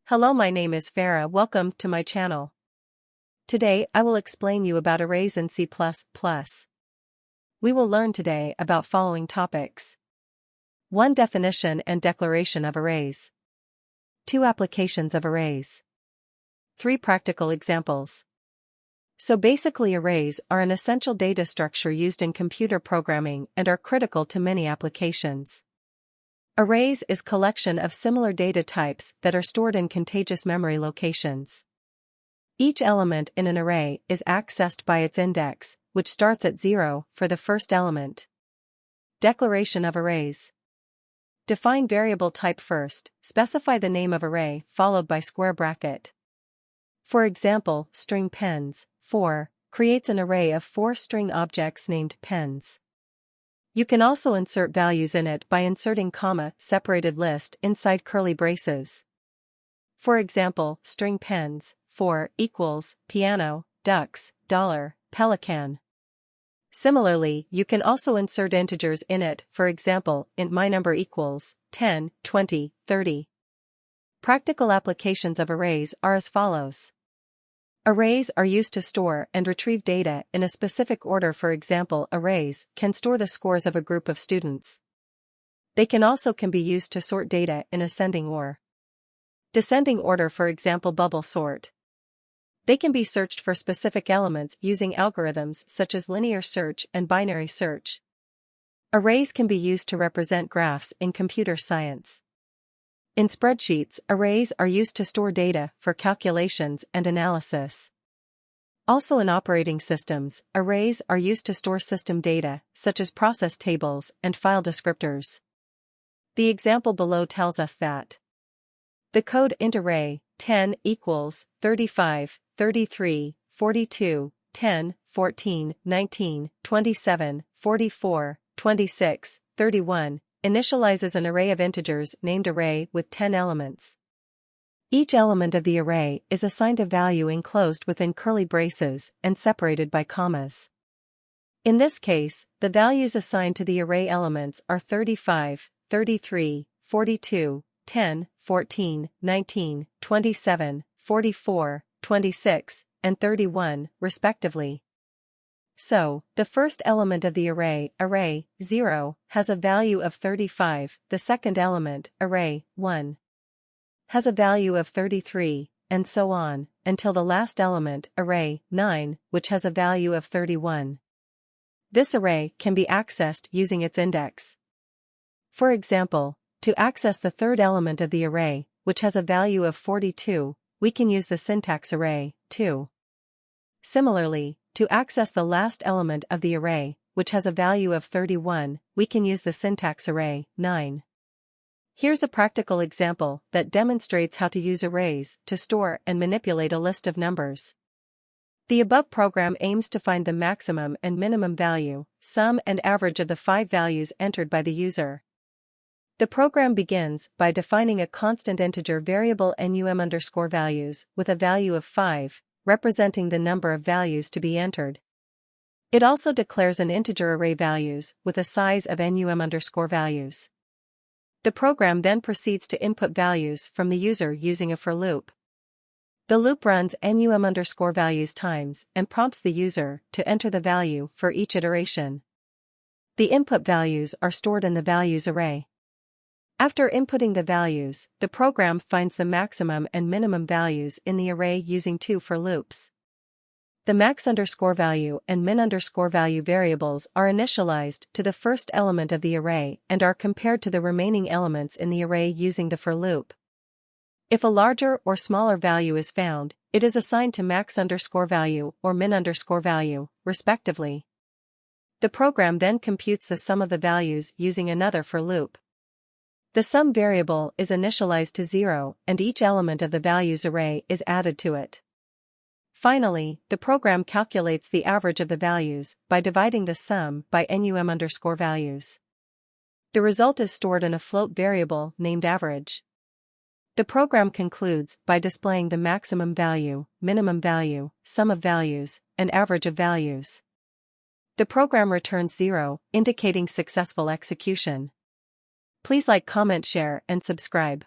Hello, my name is Farah. Welcome to my channel. Today I will explain you about arrays in C++. We will learn today about following topics. 1. Definition and declaration of arrays. 2. Applications of arrays. 3. Practical examples. So basically, arrays are an essential data structure used in computer programming and are critical to many applications. Arrays is collection of similar data types that are stored in contiguous memory locations. Each element in an array is accessed by its index, which starts at 0 for the first element. Declaration of arrays. Define variable type first, specify the name of array followed by square bracket. For example, string pens, 4, creates an array of 4 string objects named pens. You can also insert values in it by inserting comma-separated list inside curly braces. For example, string pens, 4 equals piano, ducks, dollar, pelican. Similarly, you can also insert integers in it, for example, int mynumber equals 10, 20, 30. Practical applications of arrays are as follows. Arrays are used to store and retrieve data in a specific order. For example, arrays can store the scores of a group of students. They can be used to sort data in ascending or descending order, for example, bubble sort. They can be searched for specific elements using algorithms such as linear search and binary search. Arrays can be used to represent graphs in computer science. In spreadsheets, arrays are used to store data for calculations and analysis. Also in operating systems, arrays are used to store system data, such as process tables and file descriptors. The example below tells us that the code int array 10 equals 35, 33, 42, 10, 14, 19, 27, 44, 26, 31, initializes an array of integers named array with 10 elements. Each element of the array is assigned a value enclosed within curly braces and separated by commas. In this case, the values assigned to the array elements are 35, 33, 42, 10, 14, 19, 27, 44, 26, and 31, respectively. So, the first element of the array, array 0, has a value of 35, the second element, array 1, has a value of 33, and so on, until the last element, array 9, which has a value of 31. This array can be accessed using its index. For example, to access the third element of the array, which has a value of 42, we can use the syntax array 2. Similarly, to access the last element of the array, which has a value of 31, we can use the syntax array 9. Here's a practical example that demonstrates how to use arrays to store and manipulate a list of numbers. The above program aims to find the maximum and minimum value, sum and average of the 5 values entered by the user. The program begins by defining a constant integer variable num_values with a value of 5, representing the number of values to be entered. It also declares an integer array values with a size of num_values. The program then proceeds to input values from the user using a for loop. The loop runs num_values times and prompts the user to enter the value for each iteration. The input values are stored in the values array. After inputting the values, the program finds the maximum and minimum values in the array using 2 for loops. The max_value and min_value variables are initialized to the first element of the array and are compared to the remaining elements in the array using the for loop. If a larger or smaller value is found, it is assigned to max_value or min_value, respectively. The program then computes the sum of the values using another for loop. The sum variable is initialized to 0 and each element of the values array is added to it. Finally, the program calculates the average of the values by dividing the sum by num_values. The result is stored in a float variable named average. The program concludes by displaying the maximum value, minimum value, sum of values, and average of values. The program returns 0, indicating successful execution. Please like, comment, share, and subscribe.